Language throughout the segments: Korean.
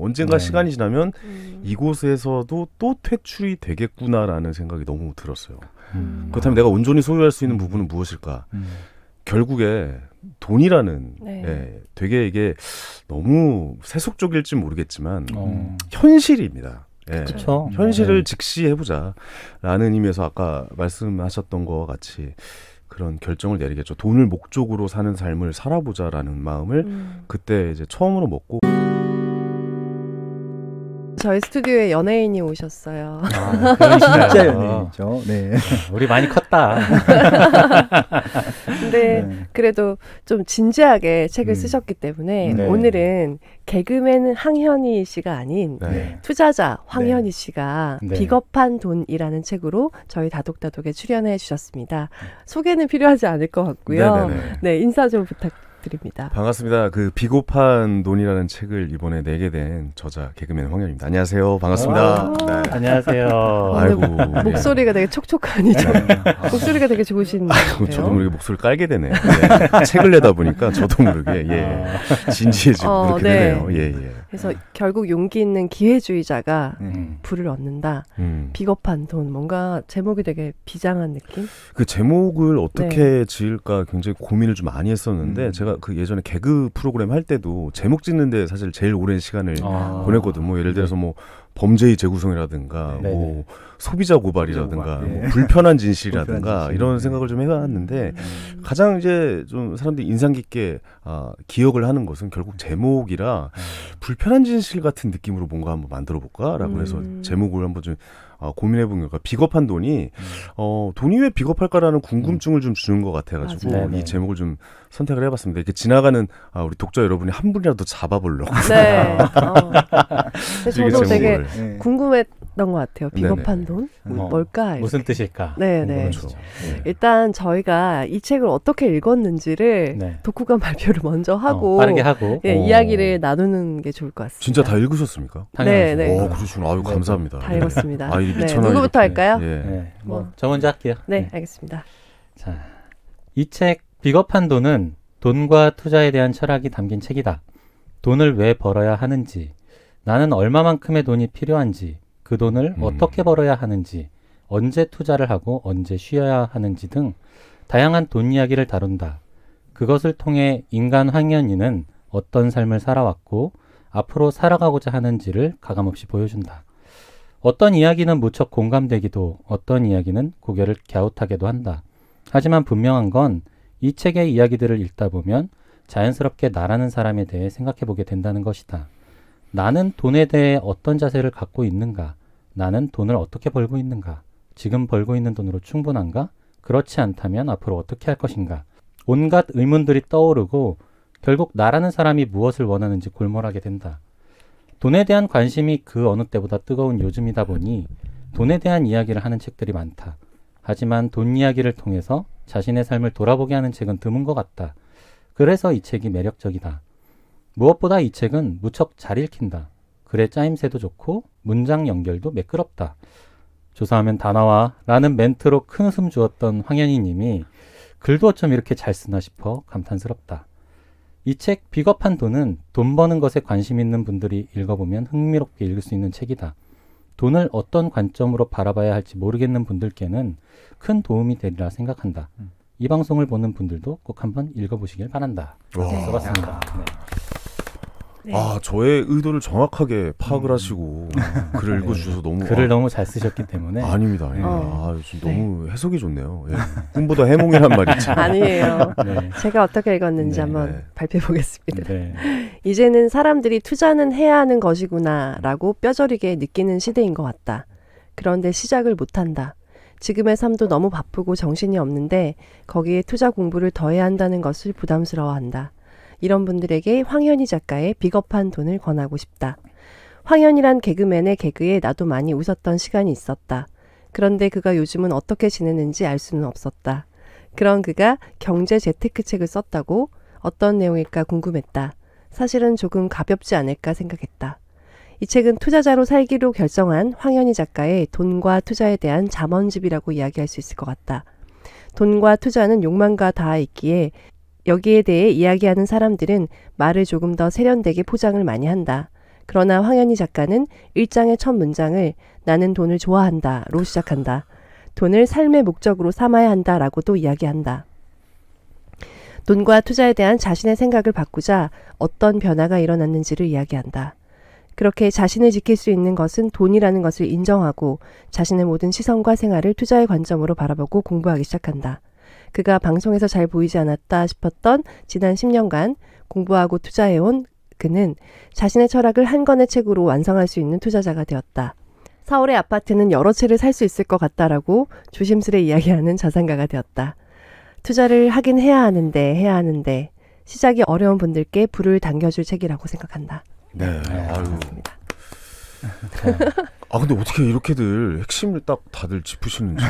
언젠가 네. 시간이 지나면 이곳에서도 또 퇴출이 되겠구나라는 생각이 너무 들었어요. 그렇다면 내가 온전히 소유할 수 있는 부분은 무엇일까? 결국에 돈이라는 네. 예, 되게 이게 너무 세속적일지 모르겠지만 현실입니다. 예. 그렇죠. 현실을 직시해보자 라는 의미에서 아까 말씀하셨던 것과 같이 그런 결정을 내리겠죠. 돈을 목적으로 사는 삶을 살아보자라는 마음을 그때 이제 처음으로 먹고. 저희 스튜디오에 연예인이 오셨어요. 아, 그건 진짜 연예인이죠. 네. 우리 많이 컸다. 근데 네. 그래도 좀 진지하게 책을 쓰셨기 때문에 네. 오늘은 개그맨 황현희 씨가 아닌 네. 투자자 황현희 씨가 네. 비겁한 돈이라는 책으로 저희 다독다독에 출연해 주셨습니다. 소개는 필요하지 않을 것 같고요. 네네네. 네, 인사 좀 부탁드립니다. 반갑습니다. 그 비겁한 돈이라는 책을 이번에 내게 된 저자 개그맨 황현입니다. 안녕하세요. 반갑습니다. 네. 안녕하세요. 아이고 목소리가 되게 촉촉하니죠. 목소리가 되게 좋으신 저도 분이에요. 모르게 목소리를 깔게 되네요. 예. 책을 내다 보니까 저도 모르게 진지해지고 그렇게 네. 되네요. 예. 그래서 결국 용기 있는 기회주의자가 음. 부를 얻는다. 음. 비겁한 돈. 뭔가 제목이 되게 비장한 느낌? 그 제목을 어떻게 지을까 굉장히 고민을 좀 많이 했었는데 제가 그 예전에 개그 프로그램 할 때도 제목 짓는데 사실 제일 오랜 시간을 보냈거든. 뭐 예를 들어서 뭐 범죄의 재구성이라든가 네. 뭐 소비자 고발이라든가 고발, 뭐 네. 불편한 진실이라든가 불편한 진실. 이런 생각을 좀 해봤는데 가장 이제 좀 사람들이 인상 깊게 기억을 하는 것은 결국 제목이라 불편한 진실 같은 느낌으로 뭔가 한번 만들어 볼까라고 해서 제목을 한번 좀 고민해 본 결과 비겁한 돈이 돈이 왜 비겁할까라는 궁금증을 좀 주는 것 같아가지고 맞아요. 이 제목을 좀 선택을 해봤습니다. 이렇게 지나가는 우리 독자 여러분이 한 분이라도 잡아보려고. 네. 근데 저도 이게 되게 제목을. 네. 궁금했던 것 같아요. 비겁한 네네. 돈? 어, 뭘까? 무슨 뜻일까? 네, 네. 궁금해지죠. 네. 일단 저희가 이 책을 어떻게 읽었는지를 네. 독후감 발표를 먼저 하고 빠르게 하고. 예, 이야기를 나누는 게 좋을 것 같습니다. 진짜 다 읽으셨습니까? 네, 네. 그러시구나. 아유, 감사합니다. 다 읽었습니다. 아, 이 네, 미천원 누구부터 이렇게. 할까요? 예. 네. 뭐. 저 먼저 할게요. 네, 알겠습니다. 자, 이 책 비겁한 돈은 돈과 투자에 대한 철학이 담긴 책이다. 돈을 왜 벌어야 하는지, 나는 얼마만큼의 돈이 필요한지, 그 돈을 어떻게 벌어야 하는지, 언제 투자를 하고 언제 쉬어야 하는지 등 다양한 돈 이야기를 다룬다. 그것을 통해 인간 황현희는 어떤 삶을 살아왔고 앞으로 살아가고자 하는지를 가감없이 보여준다. 어떤 이야기는 무척 공감되기도 어떤 이야기는 고개를 갸웃하게도 한다. 하지만 분명한 건 이 책의 이야기들을 읽다 보면 자연스럽게 나라는 사람에 대해 생각해 보게 된다는 것이다. 나는 돈에 대해 어떤 자세를 갖고 있는가? 나는 돈을 어떻게 벌고 있는가? 지금 벌고 있는 돈으로 충분한가? 그렇지 않다면 앞으로 어떻게 할 것인가? 온갖 의문들이 떠오르고 결국 나라는 사람이 무엇을 원하는지 골몰하게 된다. 돈에 대한 관심이 그 어느 때보다 뜨거운 요즘이다 보니 돈에 대한 이야기를 하는 책들이 많다. 하지만 돈 이야기를 통해서 자신의 삶을 돌아보게 하는 책은 드문 것 같다. 그래서 이 책이 매력적이다. 무엇보다 이 책은 무척 잘 읽힌다. 글의 짜임새도 좋고 문장 연결도 매끄럽다. 조사하면 다 나와 라는 멘트로 큰 웃음 주었던 황현희 님이 글도 어쩜 이렇게 잘 쓰나 싶어 감탄스럽다. 이 책 비겁한 돈은 돈 버는 것에 관심 있는 분들이 읽어보면 흥미롭게 읽을 수 있는 책이다. 돈을 어떤 관점으로 바라봐야 할지 모르겠는 분들께는 큰 도움이 되리라 생각한다. 이 방송을 보는 분들도 꼭 한번 읽어보시길 바란다. 써봤습니다. 네. 네. 저의 의도를 정확하게 파악을 하시고 글을 읽어주셔서 너무 글을 너무 잘 쓰셨기 때문에 아닙니다. 예. 좀 네. 너무 해석이 좋네요. 예. 꿈보다 해몽이란 말이 있죠. 아니에요. 네. 제가 어떻게 읽었는지 네, 한번 발표해 보겠습니다. 네. 이제는 사람들이 투자는 해야 하는 것이구나 라고 뼈저리게 느끼는 시대인 것 같다. 그런데 시작을 못한다. 지금의 삶도 너무 바쁘고 정신이 없는데 거기에 투자 공부를 더 해야 한다는 것을 부담스러워한다. 이런 분들에게 황현희 작가의 비겁한 돈을 권하고 싶다. 황현희란 개그맨의 개그에 나도 많이 웃었던 시간이 있었다. 그런데 그가 요즘은 어떻게 지내는지 알 수는 없었다. 그런 그가 경제 재테크 책을 썼다고 어떤 내용일까 궁금했다. 사실은 조금 가볍지 않을까 생각했다. 이 책은 투자자로 살기로 결정한 황현희 작가의 돈과 투자에 대한 잠언집이라고 이야기할 수 있을 것 같다. 돈과 투자는 욕망과 닿아 있기에 여기에 대해 이야기하는 사람들은 말을 조금 더 세련되게 포장을 많이 한다. 그러나 황현희 작가는 1장의 첫 문장을 나는 돈을 좋아한다로 시작한다. 돈을 삶의 목적으로 삼아야 한다라고도 이야기한다. 돈과 투자에 대한 자신의 생각을 바꾸자 어떤 변화가 일어났는지를 이야기한다. 그렇게 자신을 지킬 수 있는 것은 돈이라는 것을 인정하고 자신의 모든 시선과 생활을 투자의 관점으로 바라보고 공부하기 시작한다. 그가 방송에서 잘 보이지 않았다 싶었던 지난 10년간 공부하고 투자해온 그는 자신의 철학을 한 권의 책으로 완성할 수 있는 투자자가 되었다. 서울의 아파트는 여러 채를 살 수 있을 것 같다라고 조심스레 이야기하는 자산가가 되었다. 투자를 하긴 해야 하는데 시작이 어려운 분들께 불을 당겨줄 책이라고 생각한다. 네. 아유. 맞습니다. 아 근데 어떻게 이렇게들 핵심을 딱 다들 짚으시는지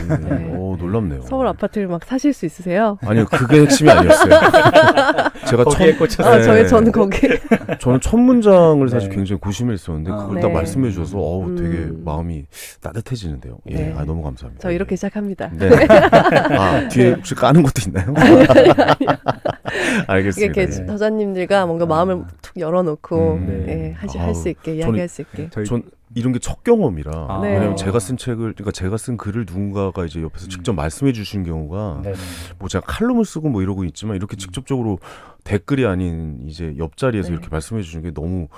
놀랍네요. 서울 아파트를 막 사실 수 있으세요? 아니요, 그게 핵심이 아니었어요. 제가 거기에 꽂혀서. 네. 저는 거기. 저는 첫 문장을 사실 네. 굉장히 고심했었는데 그걸 네. 딱 말씀해 주셔서 되게 음. 마음이 따뜻해지는데요. 예, 네. 너무 감사합니다. 저 이렇게 시작합니다. 네. 아 뒤에 혹시 까는 것도 있나요? 알겠습니다. 이렇게 네. 저자님들과 뭔가 마음을 툭 열어놓고 네. 할 수 있게 이야기할 수 있게. 전 이런 게 첫 경험이라 네. 왜냐면 제가 쓴 책을 그러니까 제가 쓴 글을 누군가가 이제 옆에서 직접 말씀해 주신 경우가 네. 뭐 제가 칼럼을 쓰고 뭐 이러고 있지만 이렇게 직접적으로 댓글이 아닌 이제 옆자리에서 네. 이렇게 말씀해 주신 게 너무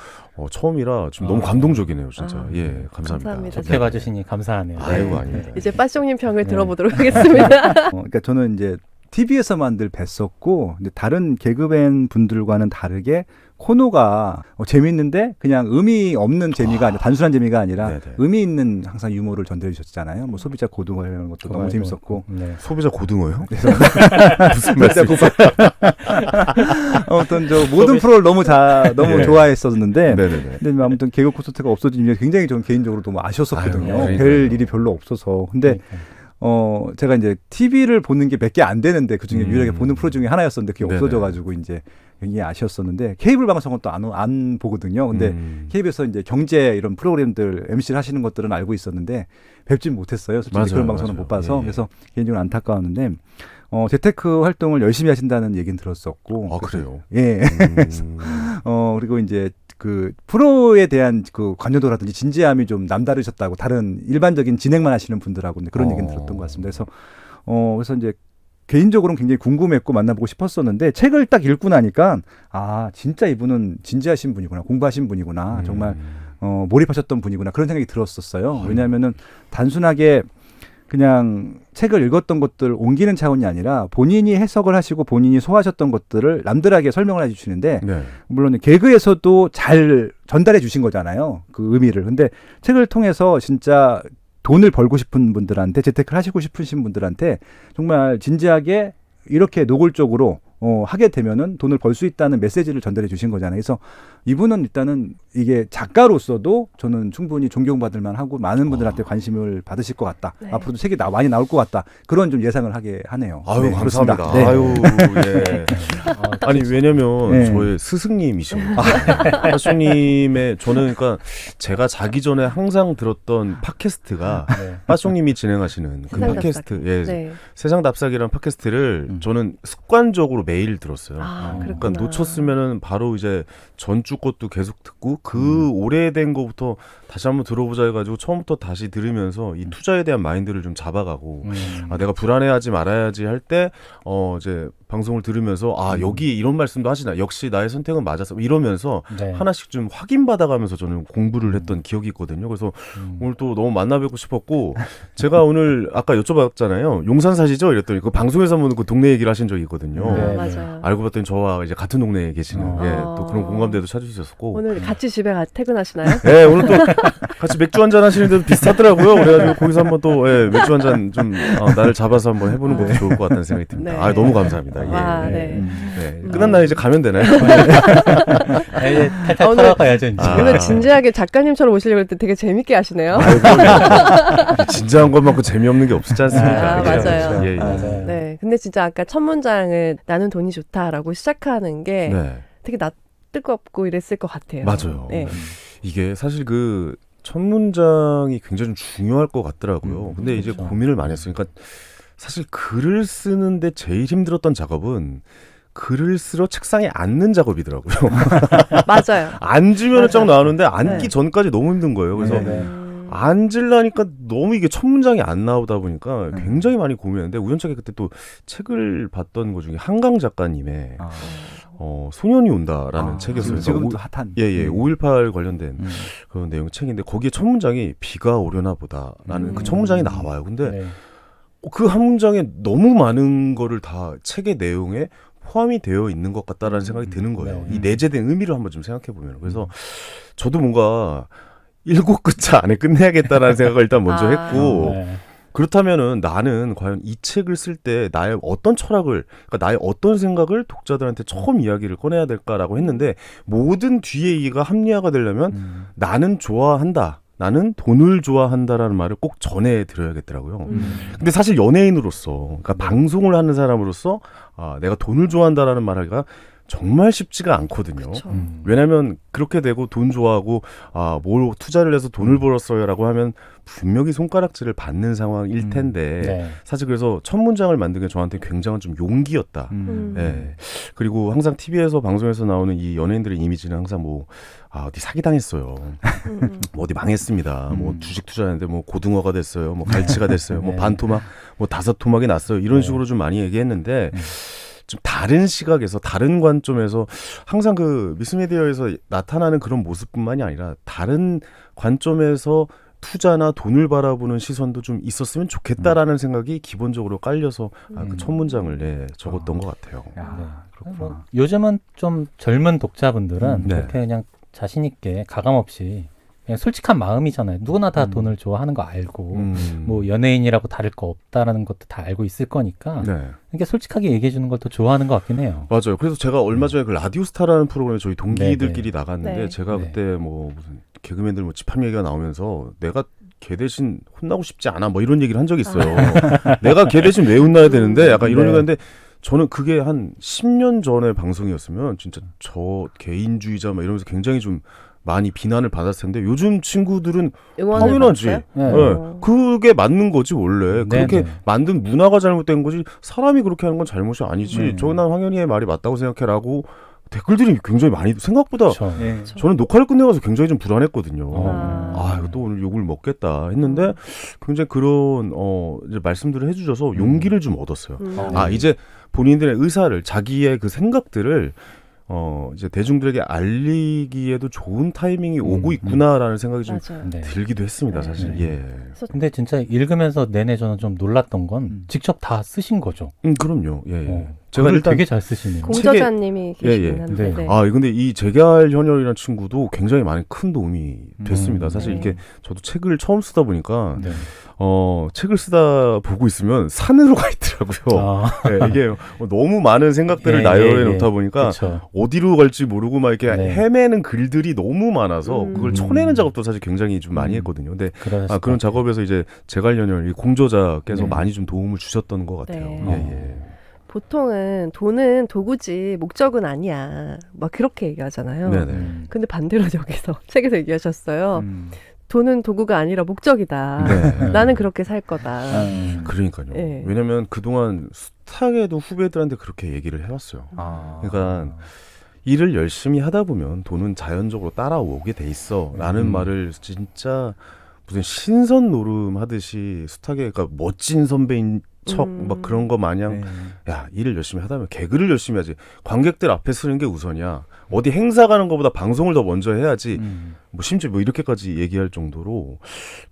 처음이라 지금 너무 감동적이네요, 진짜. 예, 감사합니다. 감사합니다. 좋게 봐주시니 감사하네요. 아이고, 아닙니다. 이제 빠숑님 평을 네. 들어보도록 하겠습니다. 그러니까 저는 이제 TV에서만 늘 뵀었고 근데 다른 개그맨 분들과는 다르게 코너가 재밌는데 그냥 의미 없는 재미가 아니라 단순한 재미가 아니라 네네. 의미 있는 항상 유머를 전달해 주셨잖아요. 뭐 소비자 고등어 이런 것도 너무 재밌었고. 네. 소비자 고등어요? 그래서 무슨 말씀이세요? 아무튼 저 모든 프로를 너무 네. 좋아했었는데 네네네. 근데 아무튼 개그 콘서트가 없어지면 굉장히 저는 개인적으로 너무 아쉬웠었거든요. 아유, 별 그러니까요. 일이 별로 없어서. 근데 그러니까. 제가 이제 TV를 보는 게 몇 개 안 되는데 그 중에 유일하게 음. 보는 프로 중에 하나였었는데 그게 네네. 없어져가지고 이제 굉장히 아쉬웠었는데 케이블 방송은 또 안 보거든요. 근데 KBS 이제 경제 이런 프로그램들 MC를 하시는 것들은 알고 있었는데 뵙진 못했어요. 솔직히 맞아요, 그런 방송은 맞아요. 못 봐서 예. 그래서 개인적으로 안타까웠는데 재테크 활동을 열심히 하신다는 얘기는 들었었고. 아 그래서- 그래요? 예. 그리고 이제 그 프로에 대한 그 관여도라든지 진지함이 좀 남다르셨다고 다른 일반적인 진행만 하시는 분들하고 그런 얘기는 들었던 것 같습니다. 그래서 이제 개인적으로는 굉장히 궁금했고 만나보고 싶었었는데 책을 딱 읽고 나니까 진짜 이분은 진지하신 분이구나, 공부하신 분이구나, 정말 몰입하셨던 분이구나 그런 생각이 들었었어요. 왜냐하면은 단순하게 그냥 책을 읽었던 것들 옮기는 차원이 아니라 본인이 해석을 하시고 본인이 소화하셨던 것들을 남들에게 설명을 해주시는데 네. 물론 개그에서도 잘 전달해 주신 거잖아요. 그 의미를. 근데 책을 통해서 진짜 돈을 벌고 싶은 분들한테 재테크를 하시고 싶으신 분들한테 정말 진지하게 이렇게 노골적으로 하게 되면은 돈을 벌 수 있다는 메시지를 전달해 주신 거잖아요. 그래서 이분은 일단은 이게 작가로서도 저는 충분히 존경받을 만하고 많은 분들한테 관심을 받으실 것 같다. 네. 앞으로도 책이 많이 나올 것 같다. 그런 좀 예상을 하게 하네요. 아유 네, 감사합니다. 그렇습니다. 네. 아유 예. 아니 왜냐면 네. 저의 스승님이시거든요. 빠숑님의 저는 그러니까 제가 자기 전에 항상 들었던 팟캐스트가 네. 빠숑님이 진행하시는 그 세상 팟캐스트, 예, 네. 세상 답사기라는 팟캐스트를 저는 습관적으로 매일 들었어요. 그렇구나. 그러니까 놓쳤으면은 바로 이제 전주 것도 계속 듣고 그 오래된 거부터 다시 한번 들어보자 해가지고 처음부터 다시 들으면서 이 투자에 대한 마인드를 좀 잡아가고 내가 불안해하지 말아야지 할 때 이제 방송을 들으면서 여기 이런 말씀도 하시나 역시 나의 선택은 맞았어 이러면서 네. 하나씩 좀 확인받아가면서 저는 공부를 했던 기억이 있거든요. 그래서 오늘 또 너무 만나뵙고 싶었고 제가 오늘 아까 여쭤봤잖아요. 용산 사시죠? 이랬더니 그 방송에서 한번 그 동네 얘기를 하신 적이 있거든요. 네. 맞아요. 알고 봤더니 저와 이제 같은 동네에 계시는 어. 또 그런 공감대도 찾으셨었고 오늘 같이 집에 퇴근하시나요? 네, 오늘 또 같이 맥주 한잔 하시는데도 비슷하더라고요. 그래가지고 거기서 한번 또 맥주 한잔 좀 나를 잡아서 한번 해보는 것도 좋을 것 같다는 생각이 듭니다. 네. 너무 감사합니다. 와, 예. 네. 네. 끝났나요? 이제 가면 되나요? 이제 탈탈 오늘- 털어가야죠 이제. 오늘 진지하게 작가님처럼 오시려고 했는데 되게 재밌게 하시네요. 아유, 그럼요. 진지한 것만큼 재미없는 게 없지 않습니까? 아, 그죠? 맞아요. 예, 예. 맞아요. 네. 근데 진짜 아까 첫 문장을 나는 돈이 좋다라고 시작하는 게 네. 되게 뜨겁고 이랬을 것 같아요. 맞아요. 네. 이게 사실 그 첫 문장이 굉장히 좀 중요할 것 같더라고요. 근데 이제 그렇죠. 고민을 많이 했어요. 그러니까 사실 글을 쓰는데 제일 힘들었던 작업은 글을 쓰러 책상에 앉는 작업이더라고요. 맞아요. 앉으면 쫙 맞아요. 나오는데 앉기 네. 전까지 너무 힘든 거예요. 그래서 네. 앉으려니까 너무 이게 첫 문장이 안 나오다 보니까 네. 굉장히 많이 고민했는데 우연찮게 그때 또 책을 봤던 것 중에 한강 작가님의 아. 소년이 온다라는 책이었어요. 지금도 핫한. 예예 5.18 관련된 음. 그런 내용 책인데 거기에 첫 문장이 비가 오려나 보다라는 그 첫 문장이 나와요. 근데 네. 그 한 문장에 너무 많은 거를 다 책의 내용에 포함이 되어 있는 것 같다라는 생각이 드는 거예요. 네. 이 내재된 의미를 한번 좀 생각해 보면 그래서 저도 뭔가 7글자 안에 끝내야겠다라는 생각을 일단 먼저 아. 했고 네. 그렇다면은 나는 과연 이 책을 쓸 때 나의 어떤 철학을 그러니까 나의 어떤 생각을 독자들한테 처음 이야기를 꺼내야 될까라고 했는데 모든 뒤에 이가 합리화가 되려면 나는 좋아한다. 나는 돈을 좋아한다라는 말을 꼭 전해 드려야겠더라고요. 근데 사실 연예인으로서 그러니까 방송을 하는 사람으로서 내가 돈을 좋아한다라는 말하기가 정말 쉽지가 않거든요. 그쵸. 왜냐하면 그렇게 되고 돈 좋아하고 뭘 투자를 해서 돈을 벌었어요라고 하면 분명히 손가락질을 받는 상황일 텐데 네. 사실 그래서 첫 문장을 만든 게 저한테 굉장한 좀 용기였다. 예. 그리고 항상 TV에서 방송에서 나오는 이 연예인들의 이미지는 항상 뭐 어디 사기당했어요. 뭐 어디 망했습니다. 뭐 주식 투자했는데 뭐 고등어가 됐어요. 뭐 갈치가 됐어요. 뭐 네. 반토막, 뭐 5토막이 났어요. 이런 네. 식으로 좀 많이 얘기했는데 좀 다른 시각에서 다른 관점에서 항상 그 미스미디어에서 나타나는 그런 모습뿐만이 아니라 다른 관점에서 투자나 돈을 바라보는 시선도 좀 있었으면 좋겠다라는 생각이 기본적으로 깔려서 그 첫 문장을 적었던 것 같아요. 야, 네. 그렇구나. 뭐 요즘은 좀 젊은 독자분들은 네. 그렇게 그냥 자신 있게 가감 없이 그냥 솔직한 마음이잖아요. 누구나 다 돈을 좋아하는 거 알고 뭐 연예인이라고 다를 거 없다라는 것도 다 알고 있을 거니까 네. 이게 솔직하게 얘기해 주는 걸 더 좋아하는 것 같긴 해요. 맞아요. 그래서 제가 얼마 전에 그 라디오스타라는 프로그램에 저희 동기들끼리 나갔는데 네. 제가 네. 그때 뭐 무슨 개그맨들 뭐 집합 얘기가 나오면서 내가 걔 대신 혼나고 싶지 않아 뭐 이런 얘기를 한 적이 있어요. 내가 걔 대신 왜 혼나야 되는데 약간 이런 네. 얘기가 했는데 저는 그게 한 10년 전의 방송이었으면 진짜 저 개인주의자 막 이러면서 굉장히 좀 많이 비난을 받았을 텐데 요즘 친구들은 응원을 당연하지. 받았어요? 네. 네. 그게 맞는 거지 원래. 네, 그렇게 네. 만든 문화가 잘못된 거지 사람이 그렇게 하는 건 잘못이 아니지. 네. 저난 황현희의 말이 맞다고 생각해라고 댓글들이 굉장히 많이 생각보다 그렇죠. 예. 저는 녹화를 끝내가서 굉장히 좀 불안했거든요. 아. 이거 또 오늘 욕을 먹겠다 했는데 굉장히 그런 이제 말씀들을 해주셔서 용기를 좀 얻었어요. 이제 본인들의 의사를 자기의 그 생각들을 이제 대중들에게 알리기에도 좋은 타이밍이 오고 있구나라는 생각이 좀 맞아요. 네. 들기도 했습니다. 네. 사실. 네. 예. 근데 진짜 읽으면서 내내 저는 좀 놀랐던 건 직접 다 쓰신 거죠. 그럼요. 예. 예. 제가 제가 일단 되게 잘 쓰시네요. 공저자님이 계시긴 예, 예. 한데. 네. 네. 근데 이 재갈 현열이라는 친구도 굉장히 많이 큰 도움이 됐습니다. 사실 네. 이게 저도 책을 처음 쓰다 보니까 네. 책을 쓰다 보고 있으면 산으로 가 있더라고요. 네, 이게 너무 많은 생각들을 예, 나열해 예, 놓다 예. 보니까 그쵸. 어디로 갈지 모르고 막 이렇게 네. 헤매는 글들이 너무 많아서 그걸 쳐내는 작업도 사실 굉장히 좀 많이 했거든요. 근데 그런 그런 작업에서 이제 재갈연열 이 공저자께서 네. 많이 좀 도움을 주셨던 것 같아요. 네. 예, 예. 보통은 돈은 도구지 목적은 아니야. 막 그렇게 얘기하잖아요. 네네. 근데 반대로 여기서 책에서 얘기하셨어요. 돈은 도구가 아니라 목적이다. 네. 나는 그렇게 살 거다. 그러니까요. 네. 왜냐면 그동안 숱하게도 후배들한테 그렇게 얘기를 해왔어요. 그러니까 일을 열심히 하다 보면 돈은 자연적으로 따라오게 돼 있어 라는 말을 진짜 무슨 신선 노름 하듯이 숱하게 그러니까 멋진 선배인 척 막 그런 거 마냥 야 일을 열심히 하다 보면 개그를 열심히 하지 관객들 앞에 쓰는 게 우선이야 어디 행사 가는 것보다 방송을 더 먼저 해야지 뭐 심지어 뭐 이렇게까지 얘기할 정도로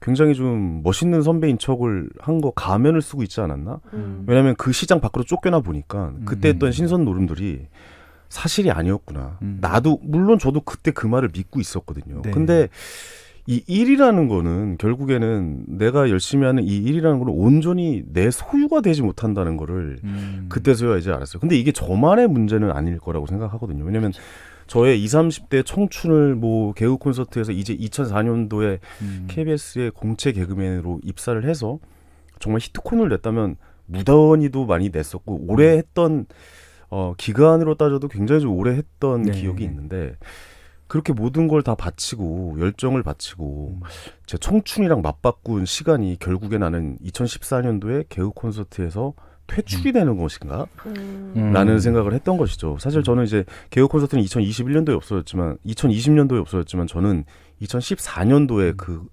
굉장히 좀 멋있는 선배인 척을 한 거 가면을 쓰고 있지 않았나? 왜냐면 그 시장 밖으로 쫓겨나 보니까 그때 했던 신선 노름들이 사실이 아니었구나. 나도 물론 저도 그때 그 말을 믿고 있었거든요. 네. 근데 이 일이라는 거는 결국에는 내가 열심히 하는 이 일이라는 거는 온전히 내 소유가 되지 못한다는 거를 그때서야 이제 알았어요. 근데 이게 저만의 문제는 아닐 거라고 생각하거든요. 왜냐면 저의 20, 30대 청춘을 뭐 개그 콘서트에서 이제 2004년도에 KBS의 공채 개그맨으로 입사를 해서 정말 히트콘을 냈다면 무던히도 많이 냈었고 오래 했던 기간으로 따져도 굉장히 좀 오래 했던 네. 기억이 있는데 그렇게 모든 걸 다 바치고 열정을 바치고 제 청춘이랑 맞바꾼 시간이 결국에 나는 2014년도에 개그 콘서트에서 퇴출이 되는 것인가? 음. 라는 생각을 했던 것이죠. 사실 저는 이제 개혁 콘서트는 2021년도에 없어졌지만 2020년도에 없어졌지만 저는 2014년도에 그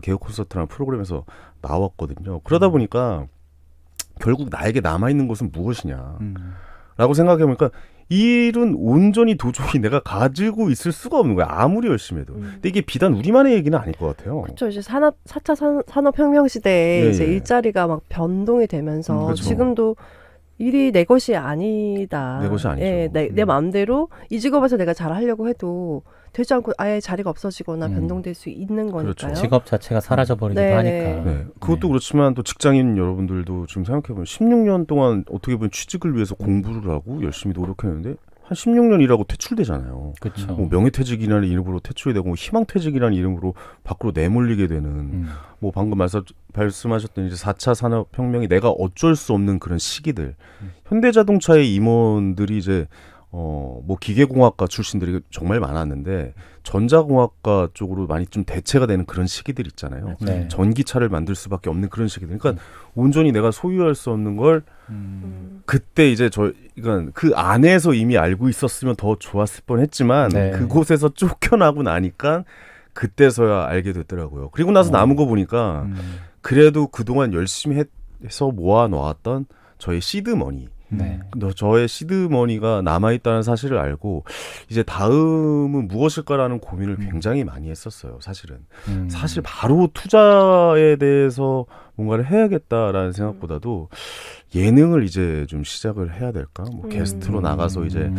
개혁 콘서트라는 프로그램에서 나왔거든요. 그러다 보니까 결국 나에게 남아있는 것은 무엇이냐 라고 생각해보니까 이 일은 온전히 도저히 내가 가지고 있을 수가 없는 거야. 아무리 열심히 해도. 근데 이게 비단 우리만의 얘기는 아닐 것 같아요. 그렇죠. 이제 4차 산업혁명 시대에 예, 이제 예. 일자리가 막 변동이 되면서 그렇죠. 지금도 일이 내 것이 아니다. 내 것이 아니죠. 예, 내 마음대로 이 직업에서 내가 잘 하려고 해도 되지 않고 아예 자리가 없어지거나 변동될 수 있는 거니까요. 그렇죠. 직업 자체가 사라져버리기도 네. 하니까. 네. 그것도 그렇지만 또 직장인 여러분들도 지금 생각해보면 16년 동안 어떻게 보면 취직을 위해서 공부를 하고 열심히 노력했는데 한 16년 일하고 퇴출되잖아요. 그렇죠. 뭐 명예퇴직이라는 이름으로 퇴출이 되고 희망퇴직이라는 이름으로 밖으로 내몰리게 되는 뭐 방금 말씀하셨던 이제 4차 산업혁명이 내가 어쩔 수 없는 그런 시기들. 현대자동차의 임원들이 이제 뭐 기계공학과 출신들이 정말 많았는데 전자공학과 쪽으로 많이 좀 대체가 되는 그런 시기들 있잖아요. 네. 전기차를 만들 수밖에 없는 그런 시기들. 그러니까 온전히 내가 소유할 수 없는 걸 그때 이제 그러니까 그 안에서 이미 알고 있었으면 더 좋았을 뻔했지만 네. 그곳에서 쫓겨나고 나니까 그때서야 알게 됐더라고요. 그리고 나서 남은 거 보니까 그래도 그동안 열심히 해서 모아놓았던 저의 시드머니 네. 저의 시드머니가 남아있다는 사실을 알고 이제 다음은 무엇일까라는 고민을 굉장히 많이 했었어요. 사실은 사실 바로 투자에 대해서 뭔가를 해야겠다라는 생각보다도 예능을 이제 좀 시작을 해야 될까? 뭐 게스트로 나가서 이제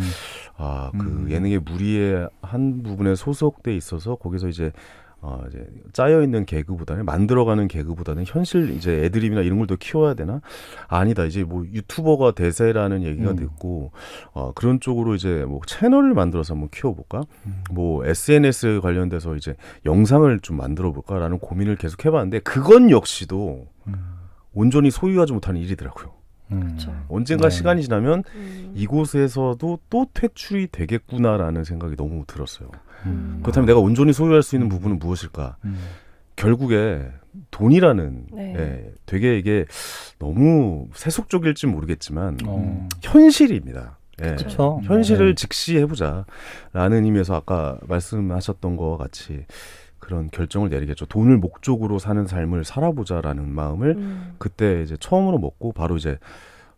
그 예능의 무리의 한 부분에 소속돼 있어서 거기서 이제 짜여 있는 개그보다는 만들어가는 개그보다는 현실 이제 애드립이나 이런 걸 더 키워야 되나? 아니다. 이제 뭐 유튜버가 대세라는 얘기가 됐고 그런 쪽으로 이제 뭐 채널을 만들어서 한번 키워볼까? 뭐 SNS 관련돼서 이제 영상을 좀 만들어 볼까라는 고민을 계속 해봤는데 그건 역시도 온전히 소유하지 못하는 일이더라고요. 그렇죠. 언젠가 네. 시간이 지나면 이곳에서도 또 퇴출이 되겠구나라는 생각이 너무 들었어요. 그렇다면 내가 온전히 소유할 수 있는 부분은 무엇일까? 결국에 돈이라는 네. 되게 이게 너무 세속적일지 모르겠지만 어. 현실입니다. 예. 그렇죠. 현실을 네. 직시해보자라는 의미에서 아까 말씀하셨던 것과 같이 그런 결정을 내리겠죠. 돈을 목적으로 사는 삶을 살아보자라는 마음을 그때 이제 처음으로 먹고 바로 이제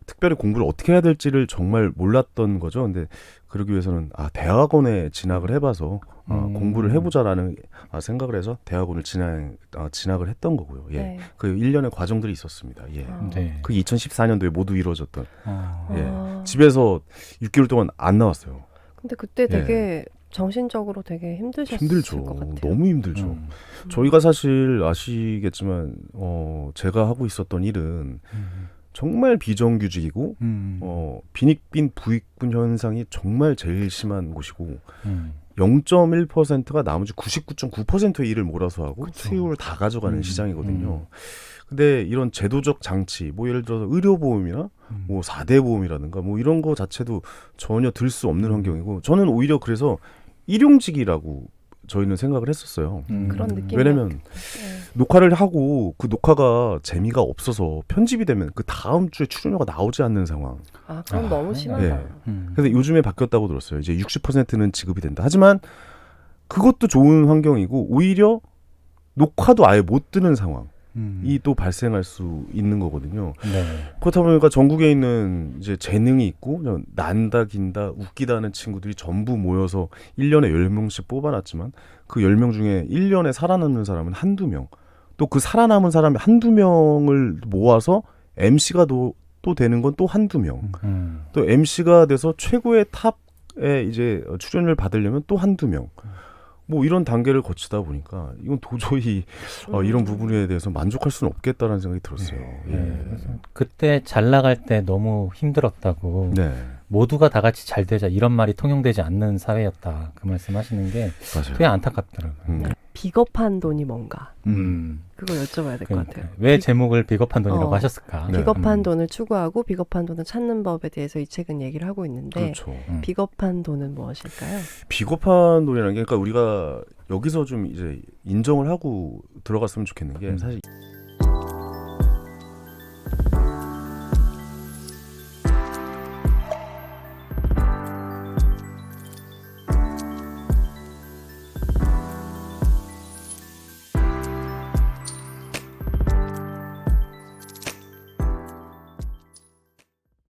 특별히 공부를 어떻게 해야 될지를 정말 몰랐던 거죠. 근데 그러기 위해서는 대학원에 진학을 해봐서 공부를 해보자라는 생각을 해서 대학원을 진학을 했던 거고요. 예. 네. 그 1년의 과정들이 있었습니다. 예. 네. 그 2014년도에 모두 이루어졌던. 예. 아. 집에서 6개월 동안 안 나왔어요. 근데 그때 되게 정신적으로 되게 힘드셨을 힘들죠. 것 같아요. 너무 힘들죠. 저희가 사실 아시겠지만 제가 하고 있었던 일은 정말 비정규직이고 빈익빈 부익분 현상이 정말 제일 심한 곳이고 0.1%가 나머지 99.9%의 일을 몰아서 하고 수익을 다 가져가는 시장이거든요. 근데 이런 제도적 장치, 뭐 예를 들어서 의료보험이나 뭐 4대 보험이라든가 뭐 이런 거 자체도 전혀 들 수 없는 환경이고 저는 오히려 그래서 일용직이라고 저희는 생각을 했었어요. 그런 느낌이 왜냐면 녹화를 하고 그 녹화가 재미가 없어서 편집이 되면 그 다음 주에 출연료가 나오지 않는 상황. 그럼 너무 심하다. 예. 근데 요즘에 바뀌었다고 들었어요. 이제 60%는 지급이 된다. 하지만 그것도 좋은 환경이고 오히려 녹화도 아예 못 뜨는 상황이 또 발생할 수 있는 거거든요. 네. 그렇다 보니까 전국에 있는 이제 재능이 있고 난다 긴다 웃기다 하는 친구들이 전부 모여서 1년에 10명씩 뽑아놨지만 그 10명 중에 1년에 살아남는 사람은 한두 명. 또 그 살아남은 사람이 한두 명을 모아서 MC가 또 되는 건 또 한두 명. 또 MC가 돼서 최고의 탑에 이제 출연을 받으려면 또 한두 명. 뭐 이런 단계를 거치다 보니까 이건 도저히 이런 부분에 대해서 만족할 수는 없겠다라는 생각이 들었어요. 예. 그래서 그때 잘 나갈 때 너무 힘들었다고 네. 모두가 다 같이 잘 되자 이런 말이 통용되지 않는 사회였다. 그 말씀하시는 게 맞아요. 되게 안타깝더라고요. 비겁한 돈이 뭔가 그걸 여쭤봐야 될 것 그러니까 같아요. 왜 제목을 비겁한 돈이라고 하셨을까? 네. 비겁한 돈을 추구하고 비겁한 돈을 찾는 법에 대해서 이 책은 얘기를 하고 있는데 그렇죠. 비겁한 돈은 무엇일까요? 비겁한 돈이라는 게 그러니까 우리가 여기서 좀 이제 인정을 하고 들어갔으면 좋겠는 게 사실